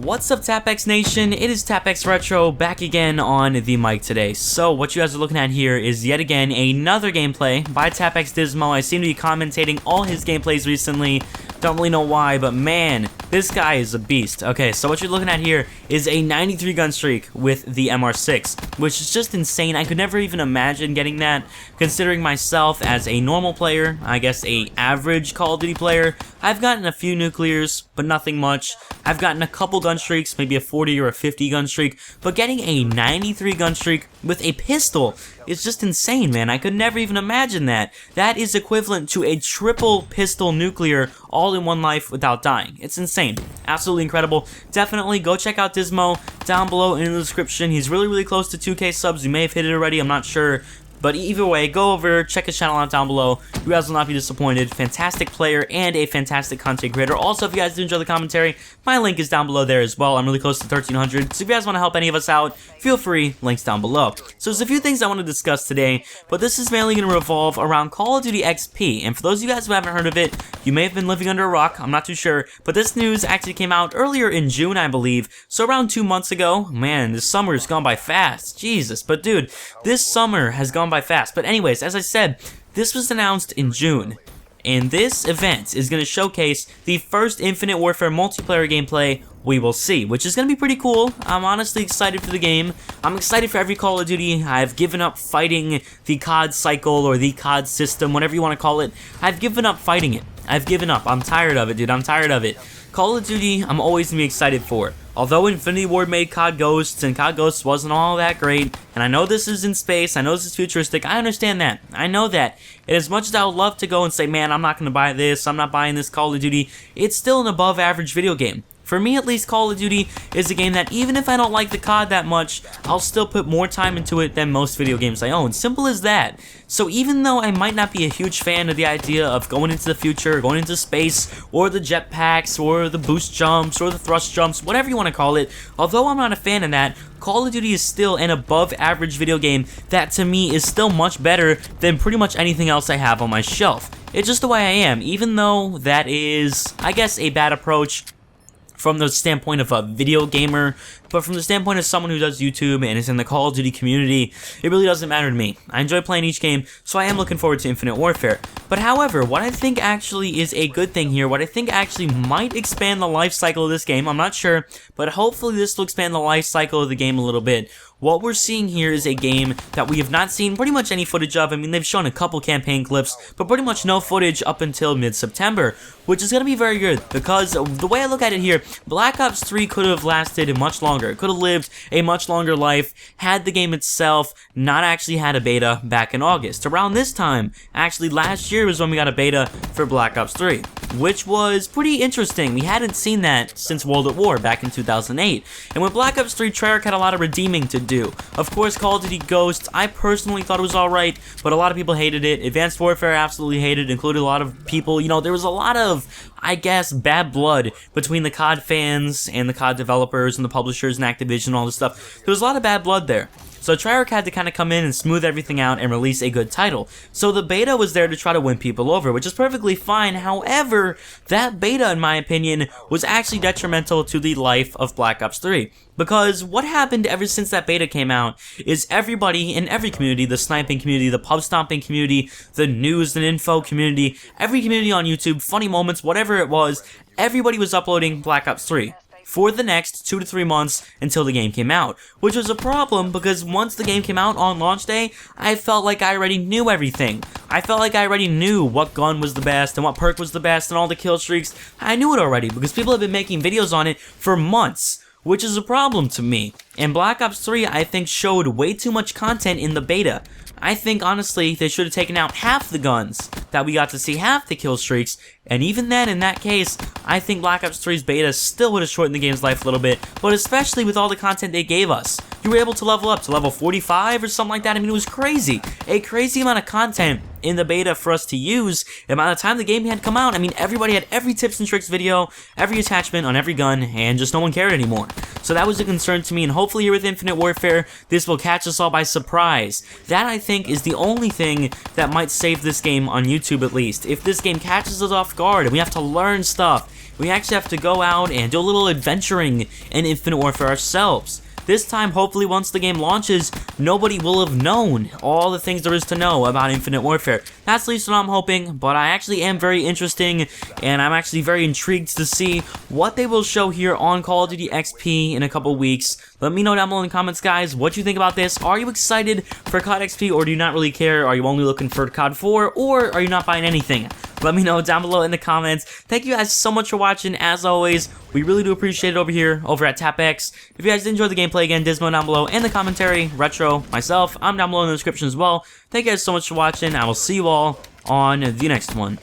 What's up, TapX Nation? It is TapX Retro back again on the mic today. So what you guys are looking at here is yet again another gameplay by TapXstudios. I seem to be commentating all his gameplays recently. Don't really know why, but man, this guy is a beast. Okay, so what you're looking at here is a 93 gun streak with the MR6, which is just insane. I could never even imagine getting that, considering myself as a normal player, I guess a average Call of Duty player. I've gotten a few nuclears, but nothing much. I've gotten a couple gun streaks, maybe a 40 or a 50 gun streak, but getting a 93 gun streak with a pistol is just insane, man. I could never even imagine that. That is equivalent to a triple pistol nuclear all in one life without dying. It's insane. Absolutely incredible. Definitely go check out Dismo down below in the description. He's really close to 2K subs. You may have hit it already, I'm not sure. But either way, go over, check his channel out down below. You guys will not be disappointed. Fantastic player and a fantastic content creator. Also, if you guys do enjoy the commentary, my link is down below there as well. I'm really close to 1,300. So if you guys want to help any of us out, feel free. Links down below. So there's a few things I want to discuss today, but this is mainly going to revolve around Call of Duty XP. And for those of you guys who haven't heard of it, you may have been living under a rock. I'm not too sure. But this news actually came out earlier in June, I believe. So around 2 months ago. Man, this summer has gone by fast. Jesus. But dude, this summer has gone by fast. But anyways, as I said, this was announced in June, and this event is going to showcase the first Infinite Warfare multiplayer gameplay we will see, which is going to be pretty cool. I'm honestly excited for the game. I'm excited for every Call of Duty. I've given up fighting the COD cycle or the COD system, whatever you want to call it. I've given up fighting it. I've given up. I'm tired of it, dude. I'm tired of it. Call of Duty, I'm always going to be excited for. Although Infinity Ward made COD Ghosts, and COD Ghosts wasn't all that great, and I know this is in space, I know this is futuristic, I understand that. I know that. And as much as I would love to go and say, man, I'm not going to buy this, I'm not buying this Call of Duty, it's still an above average video game. For me, at least, Call of Duty is a game that even if I don't like the COD that much, I'll still put more time into it than most video games I own. Simple as that. So even though I might not be a huge fan of the idea of going into the future, going into space, or the jetpacks, or the boost jumps, or the thrust jumps, whatever you want to call it, although I'm not a fan of that, Call of Duty is still an above average video game that to me is still much better than pretty much anything else I have on my shelf. It's just the way I am, even though that is, I guess, a bad approach from the standpoint of a video gamer, but from the standpoint of someone who does YouTube and is in the Call of Duty community, it really doesn't matter to me. I enjoy playing each game, so I am looking forward to Infinite Warfare. But however, what I think actually is a good thing here, what I think actually might expand the life cycle of this game, I'm not sure, but hopefully this will expand the life cycle of the game a little bit. What we're seeing here is a game that we have not seen pretty much any footage of. I mean, they've shown a couple campaign clips, but pretty much no footage up until mid-September, which is going to be very good, because the way I look at it here, Black Ops 3 could have lasted much longer. It could have lived a much longer life had the game itself not actually had a beta back in August. Around this time, actually last year was when we got a beta for Black Ops 3, which was pretty interesting. We hadn't seen that since World at War back in 2008. And with Black Ops 3, Treyarch had a lot of redeeming to do. Of course, Call of Duty Ghosts, I personally thought it was alright, but a lot of people hated it. Advanced Warfare absolutely hated it, included a lot of people. You know, there was a lot of, I guess, bad blood between the COD fans and the COD developers and the publishers and Activision and all this stuff. There was a lot of bad blood there. So Treyarch had to kind of come in and smooth everything out and release a good title. So the beta was there to try to win people over, which is perfectly fine. However, that beta, in my opinion, was actually detrimental to the life of Black Ops 3. Because what happened ever since that beta came out is everybody in every community, the sniping community, the pub stomping community, the news and info community, every community on YouTube, funny moments, whatever it was, everybody was uploading Black Ops 3. For the next 2 to 3 months until the game came out, which was a problem because once the game came out on launch day, I felt like I already knew everything. I felt like I already knew what gun was the best and what perk was the best and all the kill streaks. I knew it already because people have been making videos on it for months, which is a problem to me. And Black Ops 3, I think, showed way too much content in the beta. I think, honestly, they should have taken out half the guns that we got to see, half the kill streaks, and even then, in that case, I think Black Ops 3's beta still would have shortened the game's life a little bit, but especially with all the content they gave us. You were able to level up to level 45 or something like that. I mean, it was crazy. A crazy amount of content in the beta for us to use. The amount of time the game had come out, I mean, everybody had every tips and tricks video, every attachment on every gun, and just no one cared anymore. So that was a concern to me, and hopefully here with Infinite Warfare, this will catch us all by surprise. That, I think, is the only thing that might save this game on YouTube, at least. If this game catches us off guard and we have to learn stuff, we actually have to go out and do a little adventuring in Infinite Warfare ourselves. This time, hopefully, once the game launches, nobody will have known all the things there is to know about Infinite Warfare. That's at least what I'm hoping, but I actually am very interesting, and I'm actually very intrigued to see what they will show here on Call of Duty XP in a couple weeks. Let me know down below in the comments, guys, what you think about this. Are you excited for COD XP, or do you not really care? Are you only looking for COD 4, or are you not buying anything? Let me know down below in the comments. Thank you guys so much for watching. As always, we really do appreciate it over here, over at TapX. If you guys did enjoy the gameplay, again, Dismo down below, and the commentary, Retro, myself, I'm down below in the description as well. Thank you guys so much for watching. I will see you all on the next one.